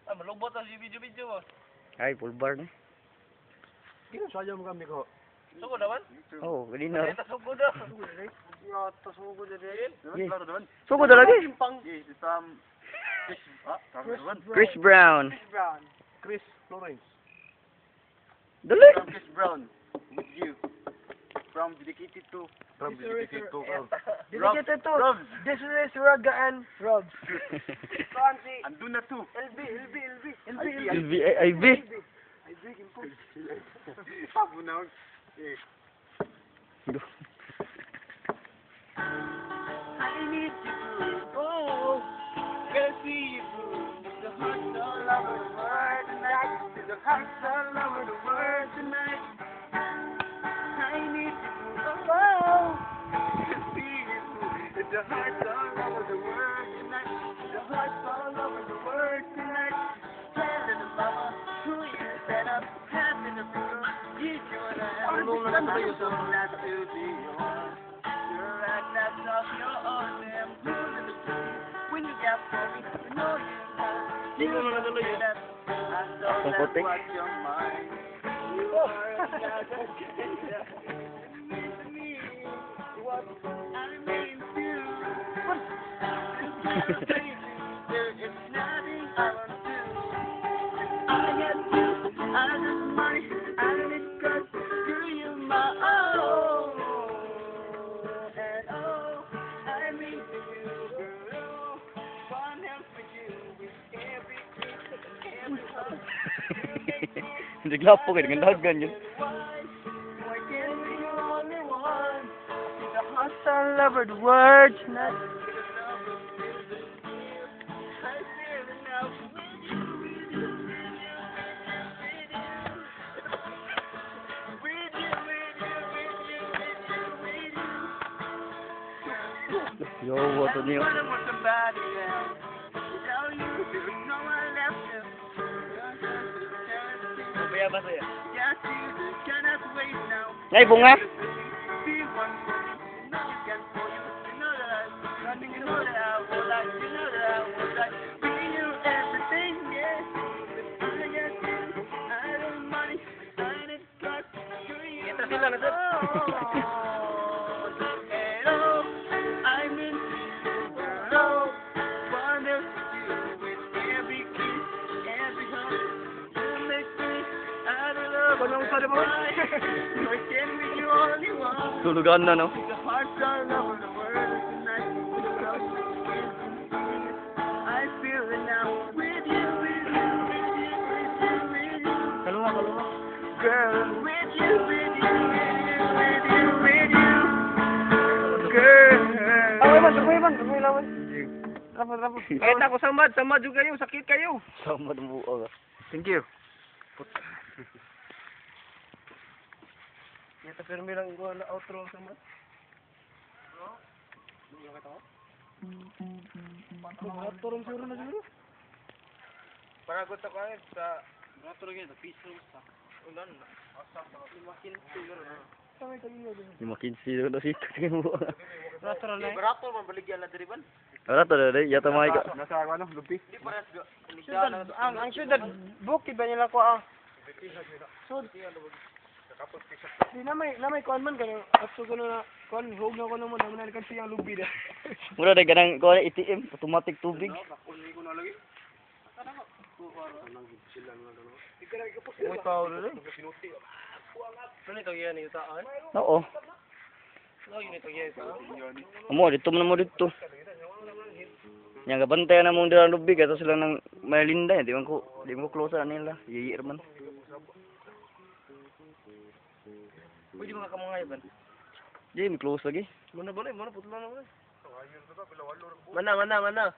Ah, malubot ang video-video mo. Ay, full bar na. Kino sayo mo kami ko? Sugo naman? Oo, kanina. Ito sugo na. Yes. Sugo na lagi. Chris Brown. Chris Florence. Dali. Chris Brown, with you. From dedicated to. From dedicated to. Dedicated to. This is Raga and Rob. Andun na to. IB. IB. Pabunaw. I need you, oh, gotta see you, the hearts all over the world tonight, the hearts all over the world tonight. I need you, oh, to see you, the hearts all over the world tonight, the hearts all over the world tonight. Telling the mama who you set up, having a room, you and I, so not to be yours. You're right, that's off your own damn cool in the street. When you got for me, you know you know that. I know that's what's your mind. You are a guy that's me. What I mean to. There is nothing I won't do. I got you, I just money, I need cause you're my own. And oh, I mean to you, girl. One else for you with every kiss and every hug. You make me Naglapo kayo, gandagan yun. why can't we be only one? The hearts all over the world tonight. I feel it now with you, with you, with you, with you, with you, with you, with you, with you. Yo, what on yun? Wonder what somebody else. Without you, there's no one left to. Kaya ba sa'yo? Got you, cannot wait now. Ay, bunga! Be one for you. You know you can for you. You know that I running. You know that I would like. You know that I would like. Be you everything, yeah. I got you. I don't money. I need God. Ito sila na sir. Hello, I'm in hello. Wonder you with every kiss, every hug. You make me out of love. Why can't we be only one? Tulugan na, no? The hearts all over the world tonight. I feel it now with you, with you, with you, with you, with you. Kaluma. Girl, with you, with you, with you, with you, with you. Girl. Tumoy lawan. Rapo. Kahit ako samad juga kayo, sakit kayo. Sama ng buo. Thank you. Ito pero may lang ko na outro samad. Outro siguro na siguro. Para ko ta kayo sa outro gyud peaceful sa. Ulan na. Asa sa makin siguro na. Kami kanina din. Yung makinsi doon si tingin mo. Outro na. Barato man baligyan la diriban. Wala to dali, yata may ka. Nasa ano, lupi. Di pares go. Ang syudad bukid ba nila ko ah. Sud. Di na may kuan man kano atso ko na kuan hug na ko naman naman kan siyang lubi da. Mura na ganang ko ATM, automatic tubig. Uy tao rin. Ano ito yan yung taan? Oo. Ano yun ito yan taan? Amo dito mo dito. Yang gabantayan na mong dirang lubig ato sila nang malinda, di man ko close na nila. Yiyir man. Pwede mga kamangay ba? Di mi close lagi. Mana putla na. Mana.